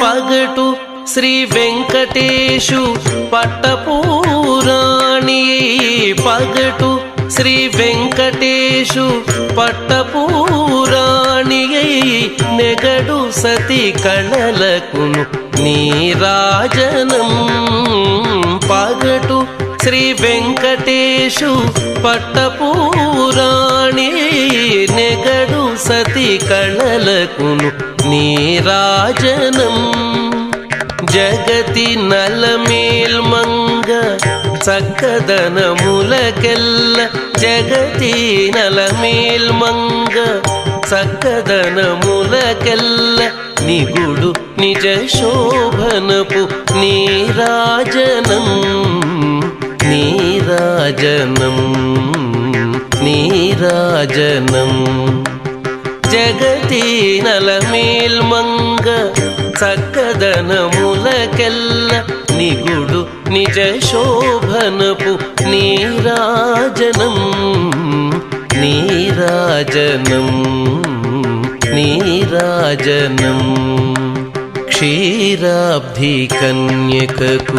పగటు శ్రీ వెంకటేశు పట్టపూరాణి పగటు శ్రీ వెంకటేశు పట్టపూరాణి నెగడు సతి కళలకును నీరాజనం పగటు శ్రీ వెంకటేశు పట్టపూరాణి నెగడు సతి కళలకును నీరాజనం జగతి నలమేల్మంగ చక్కదనములకెల్ల జగతి నలమేల్మంగ చక్కదనములకెల్ల నిగుడు నిజ శోభనపు నీరాజనం నీరాజనం నీరాజనం జగతి నలమేల్మంగ చక్కదనములకెల్ల నిగుడు నిజ శోభనపు నీరాజనం నీరాజనం నీరాజనం క్షీరాబ్ధి కన్యకకు